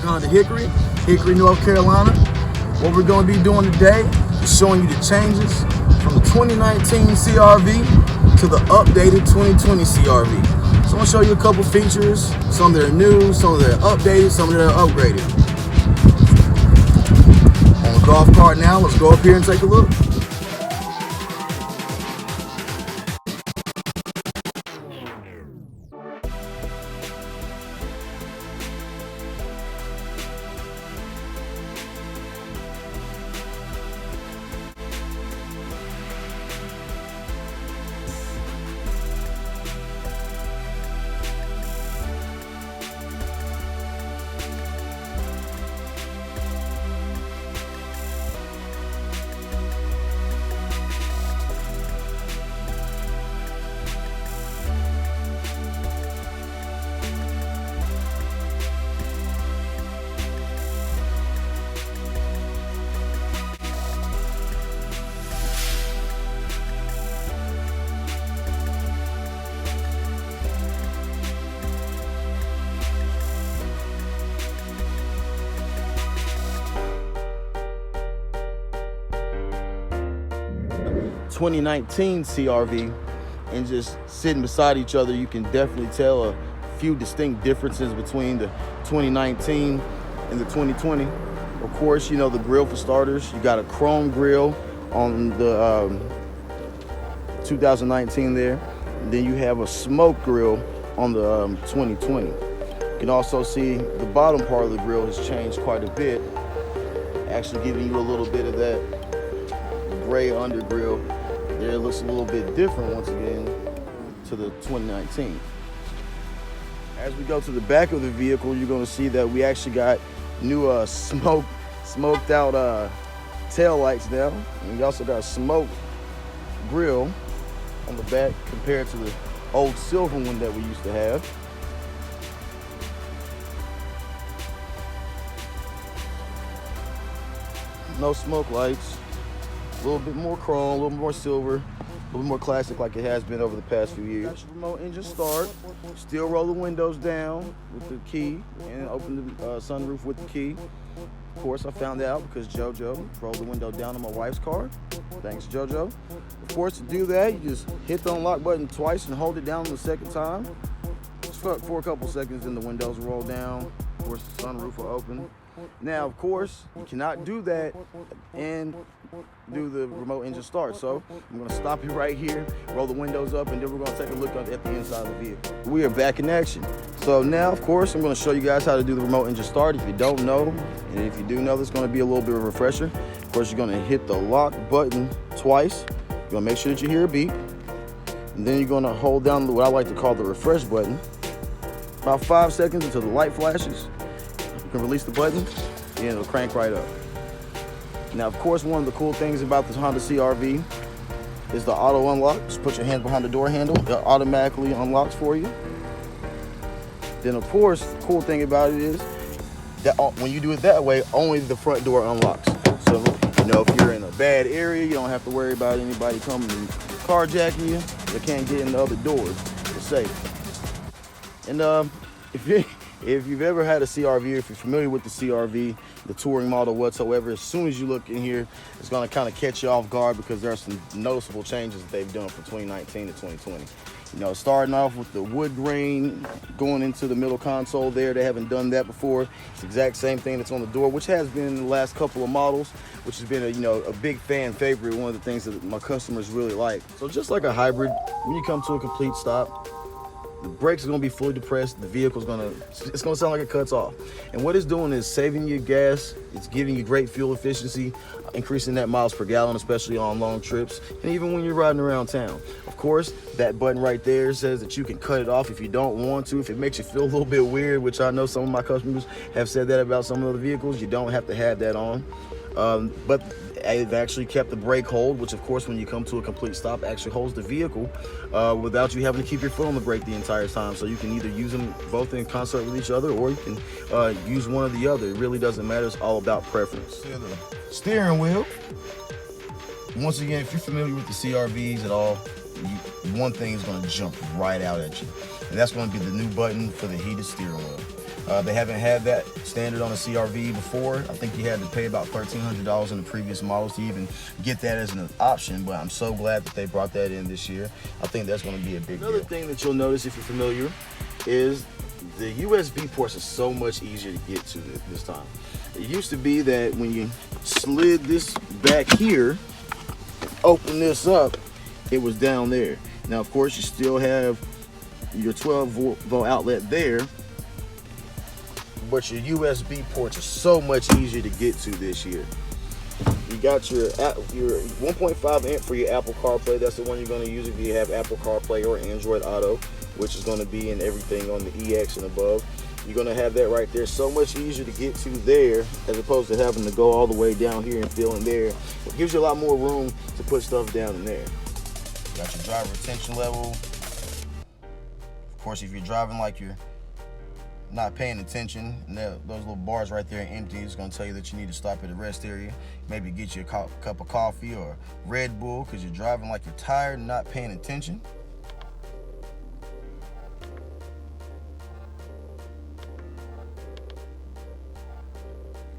Honda Hickory, North Carolina. What we're going to be doing today is showing you the changes from the 2019 CRV to the updated 2020 CRV. So I'm going to show you a couple features, some that are new, some that are updated, some that are upgraded. On the golf cart now, let's go up here and take a look. ...2019 CRV, and just sitting beside each other, you can definitely tell a few distinct differences between the 2019 and the 2020. Of course, you know, the grill for starters, you got a chrome grill on the 2019 there, and then you have a smoke grill on the 2020. You can also see the bottom part of the grill has changed quite a bit, actually giving you a little bit of that gray under grill. There, it looks a little bit different once again to the 2019. As we go to the back of the vehicle, you're going to see that we actually got new smoked out tail lights now, and we also got a smoke grill on the back compared to the old silver one that we used to have. No smoke lights. A little bit more chrome, a little more silver, a little more classic like it has been over the past few years. Remote engine start. Still roll the windows down with the key and open the sunroof with the key. Of course, I found that out because JoJo rolled the window down on my wife's car. Thanks, JoJo. Of course, to do that, you just hit the unlock button twice and hold it down the second time. Just for a couple seconds, and the windows roll down. Of course, the sunroof will open. Now, of course, you cannot do that and do the remote engine start. So I'm going to stop you right here, roll the windows up, and then we're going to take a look at the inside of the vehicle. We are back in action. So now, of course, I'm going to show you guys how to do the remote engine start. If you don't know, and if you do know, there's going to be a little bit of a refresher. Of course, you're going to hit the lock button twice. You're going to make sure that you hear a beep. And then you're going to hold down what I like to call the refresh button. About 5 seconds until the light flashes. You can release the button and it'll crank right up. Now, of course, one of the cool things about the Honda CRV is the auto unlock. Just put your hand behind the door handle, it automatically unlocks for you. Then, of course, the cool thing about it is that when you do it that way, only the front door unlocks. So, you know, if you're in a bad area, you don't have to worry about anybody coming and carjacking you. They can't get in the other doors. It's safe. And if you've ever had a CRV, if you're familiar with the CRV, the touring model whatsoever, as soon as you look in here, it's going to kind of catch you off guard because there are some noticeable changes that they've done from 2019 to 2020. You know, starting off with the wood grain going into the middle console there. They haven't done that before. It's the exact same thing that's on the door, which has been in the last couple of models, which has been a big fan favorite, one of the things that my customers really like. So just like a hybrid, when you come to a complete stop, the brakes are going to be fully depressed. The vehicle's it's going to sound like it cuts off. And what it's doing is saving you gas. It's giving you great fuel efficiency, increasing that miles per gallon, especially on long trips, and even when you're riding around town. Of course, that button right there says that you can cut it off if you don't want to. If it makes you feel a little bit weird, which I know some of my customers have said that about some of the vehicles, you don't have to have that on. But they've actually kept the brake hold, which of course when you come to a complete stop actually holds the vehicle without you having to keep your foot on the brake the entire time. So you can either use them both in concert with each other, or you can use one or the other. It really doesn't matter. It's all about preference. The steering wheel. Once again, if you're familiar with the CRVs at all, one thing is going to jump right out at you, and that's going to be the new button for the heated steering wheel. They haven't had that standard on a CRV before. I think you had to pay about $1,300 in the previous models to even get that as an option, but I'm so glad that they brought that in this year. I think that's going to be a big deal. Another thing that you'll notice if you're familiar is the USB ports are so much easier to get to this time. It used to be that when you slid this back here, open this up, it was down there. Now, of course, you still have your 12-volt outlet there, but your USB ports are so much easier to get to this year. You got your 1.5 amp for your Apple CarPlay. That's the one you're going to use if you have Apple CarPlay or Android Auto, which is going to be in everything on the EX and above. You're going to have that right there. So much easier to get to there as opposed to having to go all the way down here and fill in there. It gives you a lot more room to put stuff down in there. You got your driver attention level. Of course, if you're driving like you're not paying attention, and those little bars right there are empty, it's going to tell you that you need to stop at a rest area, maybe get you a cup of coffee or Red Bull because you're driving like you're tired and not paying attention.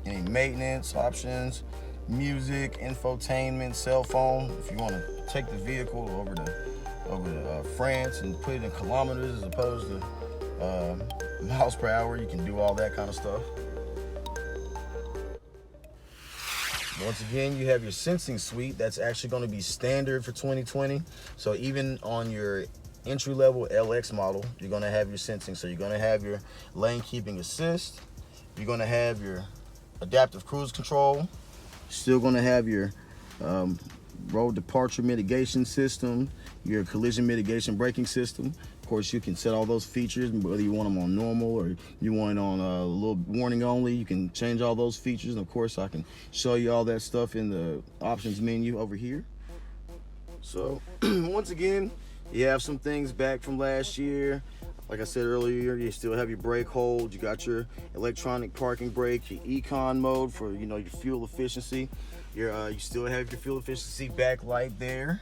Any maintenance options, music, infotainment, cell phone. If you want to take the vehicle over to France and put it in kilometers as opposed to miles per hour, you can do all that kind of stuff. Once again, you have your sensing suite. That's actually going to be standard for 2020. So even on your entry-level LX model, you're going to have your sensing. So you're going to have your lane keeping assist. You're going to have your adaptive cruise control. Still going to have your road departure mitigation system, your collision mitigation braking system. Of course, you can set all those features, whether you want them on normal or you want it on a little warning only. You can change all those features, and of course, I can show you all that stuff in the options menu over here. So, once again, you have some things back from last year. Like I said earlier, you still have your brake hold. You got your electronic parking brake, your econ mode for your fuel efficiency. You still have your fuel efficiency backlight there.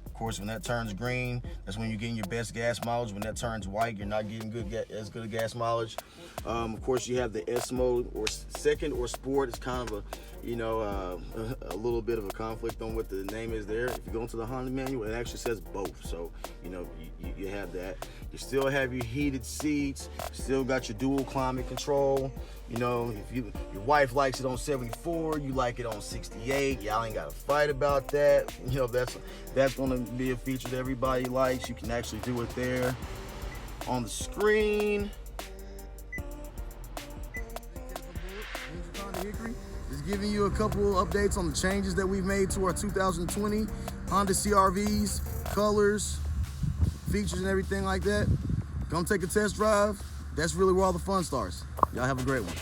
Of course, when that turns green, that's when you're getting your best gas mileage. When that turns white, you're not getting as good a gas mileage. Of course, you have the S mode or second or sport. It's kind of a little bit of a conflict on what the name is there. If you go into the Honda manual, it actually says both. So you have that. You still have your heated seats. Still got your dual climate control. If your wife likes it on 74, you like it on 68. Y'all ain't got to fight about that. That's going to be a feature that everybody likes. You can actually do it there on the screen. Just giving you a couple of updates on the changes that we've made to our 2020 Honda CRVs, colors, features, and everything like that. Come take a test drive. That's really where all the fun starts. Y'all have a great one.